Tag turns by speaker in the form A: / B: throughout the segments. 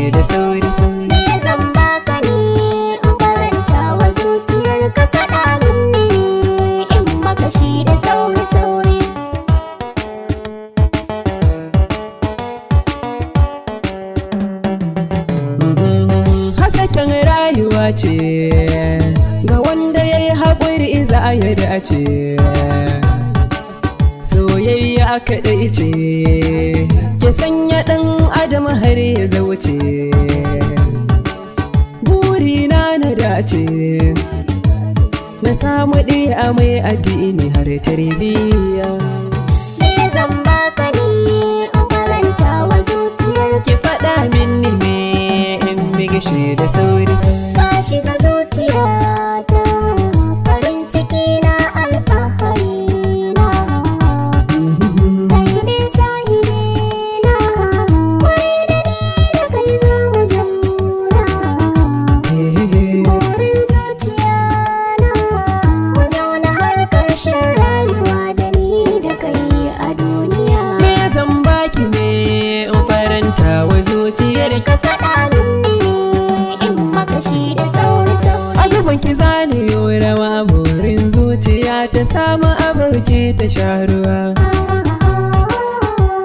A: shi da sauri sauri.
B: Me zan baka ne in faranta wa zuciyar ka, faɗa min ne in maka shi da sauri sauri.
A: Hasaken rayuwa ce ga wanda ya yi haƙuri za a yi dace. Soyayya kaɗai ce ke sanya ɗan adam har ya zauce. Burina na dace na samu ɗiya mai addini har tarbiyya.
B: Me zan baka ne in faranta wa zuciyar ka,
A: Ki faɗa minni ne in migishi da sauri sauri.
B: ka shiga zuciyata, farin ciki na alfahari na. Kai ne sahibi na, wai da ni da kai za mu zauna. Burin zuciya na, mu zauna har ƙarshen rayuwa da ni da kai a duniya.
A: Me zan baki ne in faranta wa zuciyar
B: Ka faɗa min ne in maka shi da sauri sauri.
A: a gaban ki zane yau rawa. Burin zuciya ta samu abarci ta sha ruwa.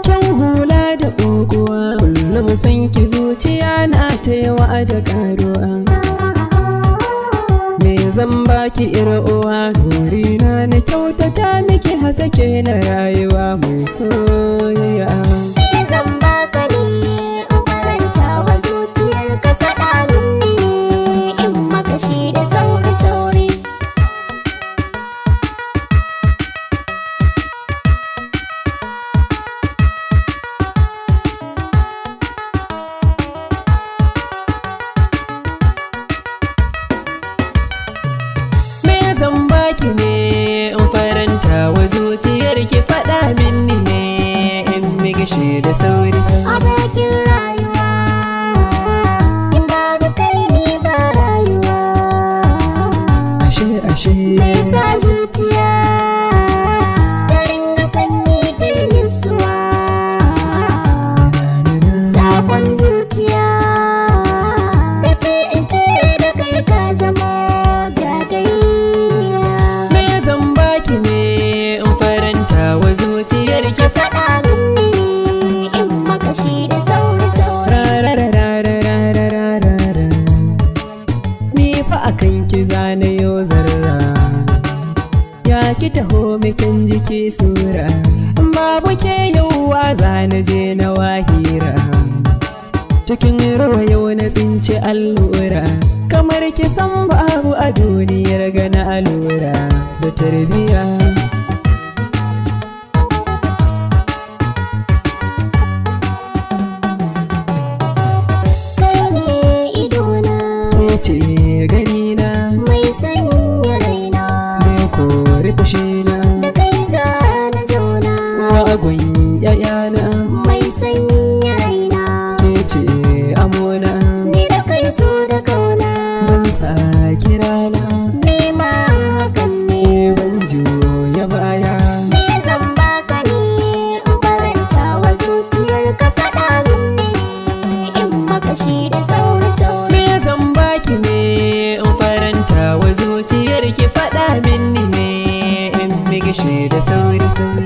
A: Kyan hula da ƙoƙuwa kullum san ki zuciya na ta yawa da ƙaruwa. Me zan baki uwa burina na kyautata miki hasake na rayuwa mai soyayya.
B: Me zan baka ne in faranta wa zuciyar ka, faɗa min ne in maka shi da sauri sauri.
A: Me zan baki ne in faranta wa zuciyar ki, faɗa minni ne in migishi da sauri sauri.
B: Abokin rayuwa, in babu kai ni ba rayuwa.
A: Ashe ashe
B: Me sa zuciya ta ringa sanyi da nutsuwa. Sakon zuciya ta ce in ce da kai ka zama jagayya.
A: Me zan baki ne in faranta wa zuciyar ki,
B: Faɗa min ne in maka shi da sauri sauri.
A: Rarararararararara. Ni fa akan ki zane yo zarra, ya ki taho mikin jiki sura. Babu ke yauwa zane je na wahira, cikin ruwa yau na tsinci allura. Kamar ki san babu a duniyar gana allura da tarbiya.
B: Kai ne idona,
A: Ke ce ganina
B: mai sanya raina,
A: me kori fushina
B: da kai za na zauna.
A: wagon yayana.
B: Mai sanya raina,
A: Ke ce amona
B: ni da kai so da kauna.
A: ban sa kirana
B: Nema hakan ne.
A: ban juya baya.
B: Me zan baka ne in faranta wa zuciyar ka, faɗa min ne in maka shi da sauri sauri.
A: Me zan baki ne in faranta wa zuciyar ki, faɗa minni ne in migishi da sauri sauri.